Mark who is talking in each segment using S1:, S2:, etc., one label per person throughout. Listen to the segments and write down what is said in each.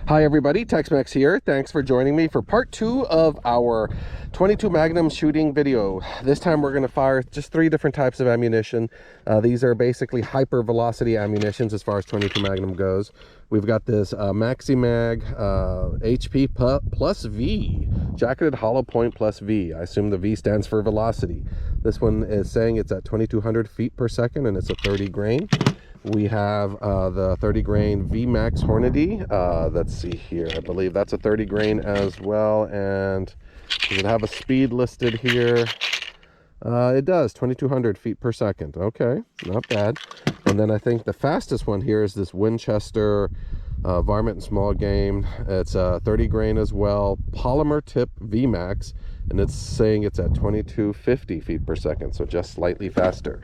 S1: Hi everybody, Tex-Mex here. Thanks for joining me for part 2 of our 22 Magnum shooting video. This time we're going to fire just 3 different types of ammunition. These are basically hyper velocity ammunitions as far as 22 Magnum goes. We've got this Maximag HP plus V, jacketed hollow point plus V. I assume the V stands for velocity. This one is saying it's at 2200 feet per second and it's a 30 grain. We have the 30 grain V-Max Hornady. Let's see here. I believe that's a 30 grain as well. And does it have a speed listed here? It does, 2200 feet per second. Okay, not bad. And then I think the fastest one here is this Winchester Varmint small game. It's 30 grain as well. Polymer Tip V-Max. And it's saying it's at 2250 feet per second, so just slightly faster.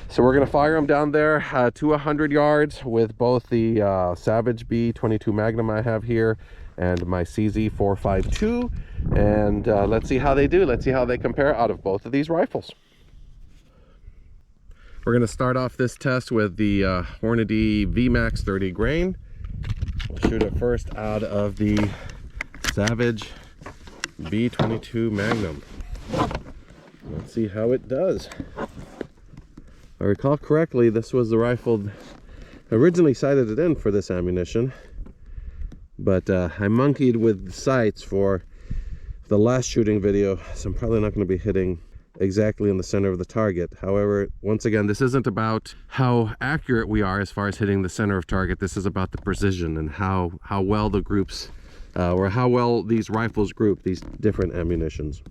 S1: So we're going to fire them down there to 100 yards with both the Savage B22 Magnum I have here and my CZ452. And let's see how they do. Let's see how they compare out of both of these rifles. We're going to start off this test with the Hornady V-Max 30 grain. We'll shoot it first out of the Savage B22 Magnum. Let's see how it does. If I recall correctly, this was the rifle I originally sighted it in for this ammunition, but I monkeyed with the sights for the last shooting video, so I'm probably not going to be hitting exactly in the center of the target. However, once again, this isn't about how accurate we are as far as hitting the center of target. This is about the precision and how well the groups or how well these rifles group these different ammunitions.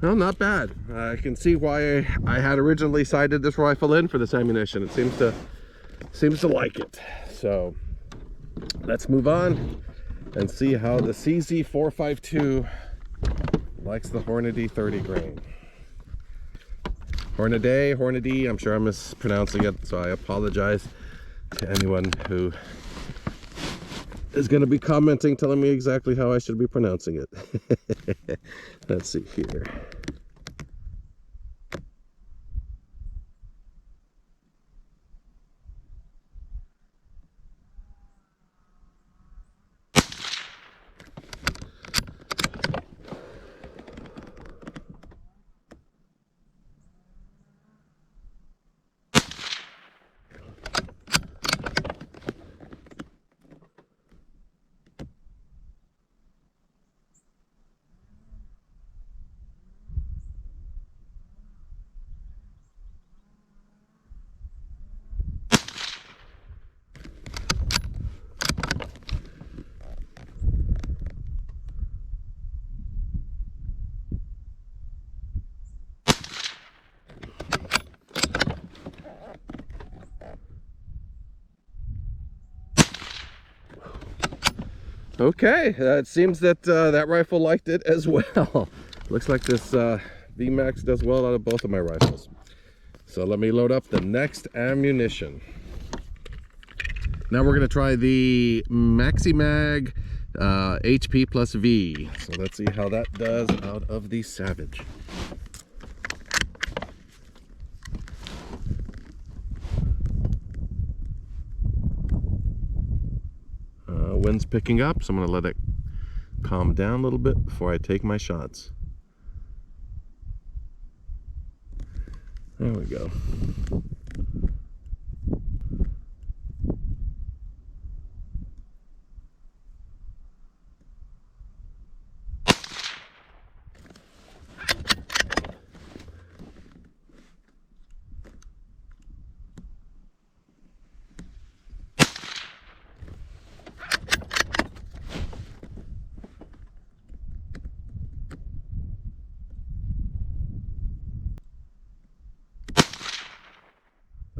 S1: Well, not bad. I can see why I had originally sighted this rifle in for this ammunition. It seems to like it. So let's move on and see how the CZ452 likes the Hornady 30 grain. Hornady, I'm sure I'm mispronouncing it, so I apologize to anyone who is going to be commenting, telling me exactly how I should be pronouncing it. Let's see here. Okay, it seems that that rifle liked it as well. Looks like this V-Max does well out of both of my rifles. So let me load up the next ammunition. Now we're going to try the Maximag HP plus V. So let's see how that does out of the Savage. Wind's picking up, so I'm going to let it calm down a little bit before I take my shots. There we go.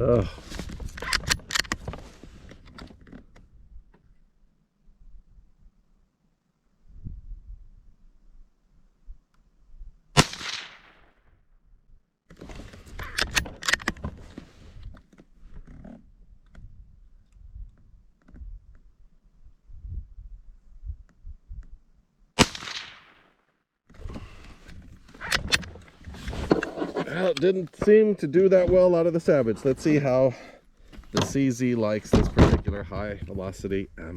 S1: Ugh. Well, it didn't seem to do that well out of the Savage. Let's see how the CZ likes this particular high velocity ammo.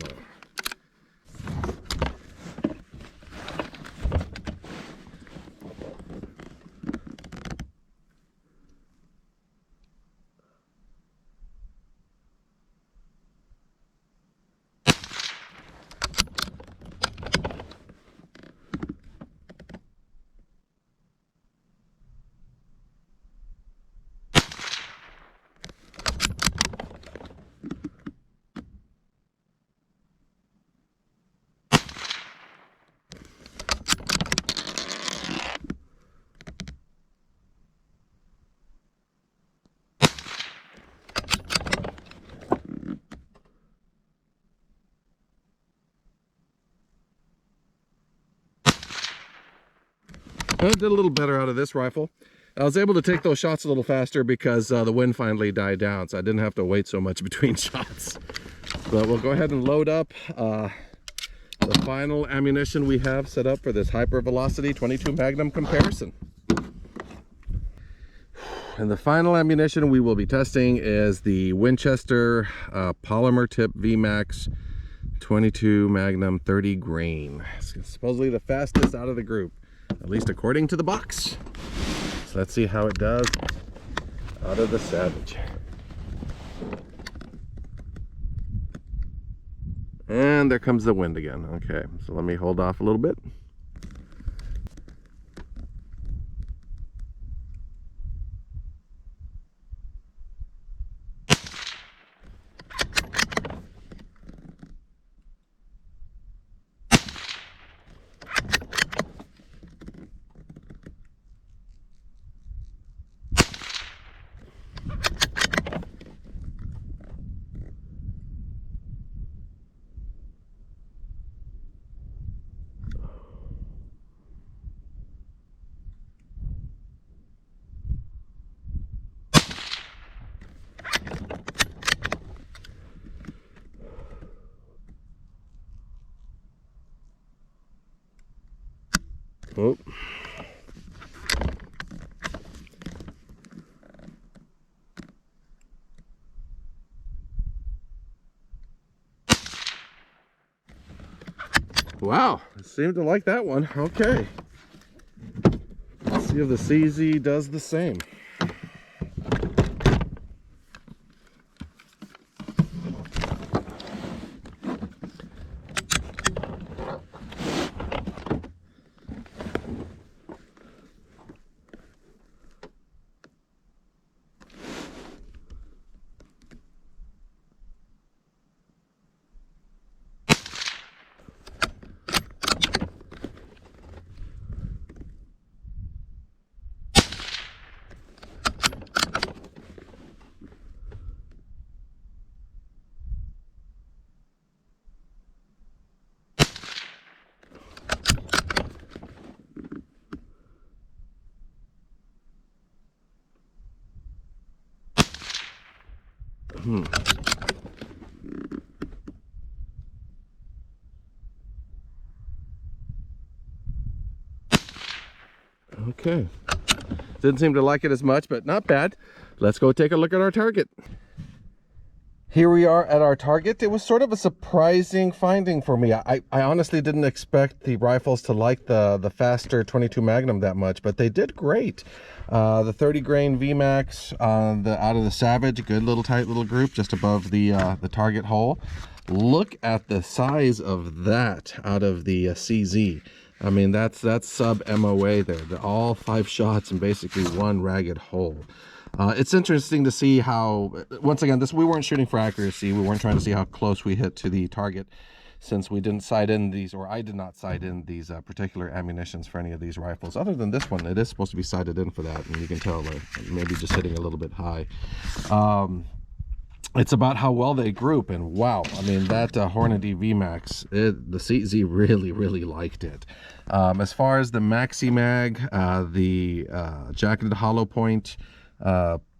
S1: I did a little better out of this rifle. I was able to take those shots a little faster because the wind finally died down, so I didn't have to wait so much between shots. But we'll go ahead and load up the final ammunition we have set up for this hyper velocity 22 Magnum comparison. And the final ammunition we will be testing is the Winchester Polymer Tip V-Max 22 Magnum 30 grain. It's supposedly the fastest out of the group, at least according to the box. So let's see how it does out of the Savage. And there comes the wind again. Okay, so let me hold off a little bit. Oh. Wow, I seem to like that one. Okay. Let's see if the CZ does the same. Okay, didn't seem to like it as much, but not bad. Let's go take a look at our target. Here we are at our target. It was sort of a surprising finding for me. I honestly didn't expect the rifles to like the faster 22 Magnum that much, but they did great. The 30 grain V-Max out of the Savage, good little tight little group just above the target hole. Look at the size of that out of the CZ. I mean, that's sub MOA there. All 5 shots in basically one ragged hole. It's interesting to see how, once again, we weren't shooting for accuracy. We weren't trying to see how close we hit to the target. since we didn't sight in these, or I did not sight in these particular ammunitions for any of these rifles. Other than this one, it is supposed to be sighted in for that, and you can tell maybe just hitting a little bit high. It's about how well they group, and wow, I mean, that Hornady V-Max, the CZ really liked it. As far as the Maxi-Mag, the jacketed hollow point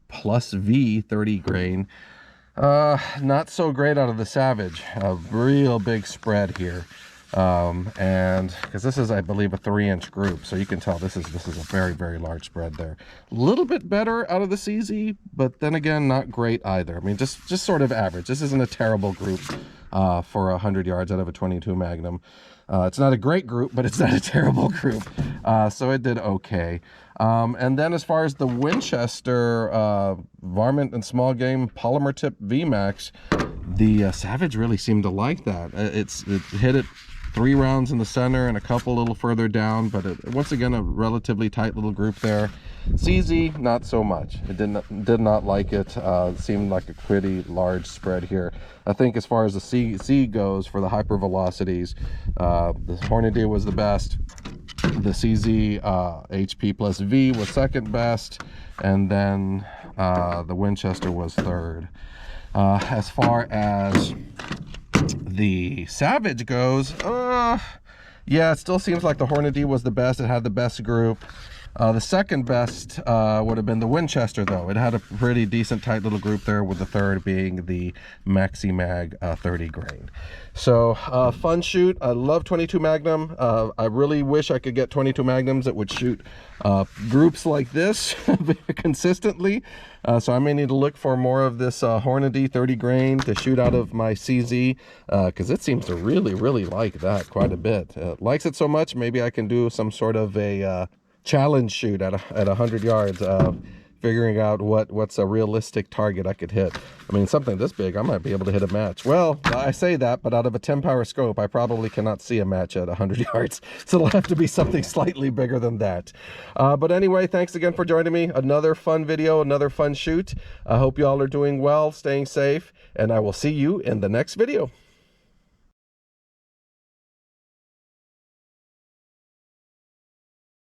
S1: plus V 30 grain, not so great out of the Savage. A real big spread here, and because this is, I believe, a 3-inch group, so you can tell this is a very large spread there. A little bit better out of the CZ, but then again, not great either. I mean, just sort of average. This isn't a terrible group for 100 yards out of a 22 Magnum. It's not a great group, but it's not a terrible group, so it did okay. And then as far as the Winchester Varmint and small game Polymer Tip V-Max, the Savage really seemed to like that. It hit it 3 rounds in the center and a couple a little further down, but once again, a relatively tight little group there. CZ, not so much. It did not like it. It seemed like a pretty large spread here. I think as far as the CZ goes, for the hyper velocities, the Hornady was the best. The CZ HP plus V was second best, and then the Winchester was third. As far as the Savage goes, yeah, it still seems like the Hornady was the best. It had the best group. The second best would have been the Winchester, though. It had a pretty decent tight little group there, with the third being the Maxi-Mag 30 grain. So fun shoot. I love 22 Magnum. I really wish I could get 22 Magnums that would shoot groups like this consistently. So I may need to look for more of this Hornady 30 grain to shoot out of my CZ, because it seems to really like that quite a bit. Likes it so much, maybe I can do some sort of a challenge shoot at 100 yards, figuring out what's a realistic target I could hit. I mean, something this big, I might be able to hit a match. Well, I say that, but out of a 10 power scope, I probably cannot see a match at 100 yards. So it'll have to be something slightly bigger than that. But anyway, thanks again for joining me. Another fun video, another fun shoot. I hope you all are doing well, staying safe, and I will see you in the next video.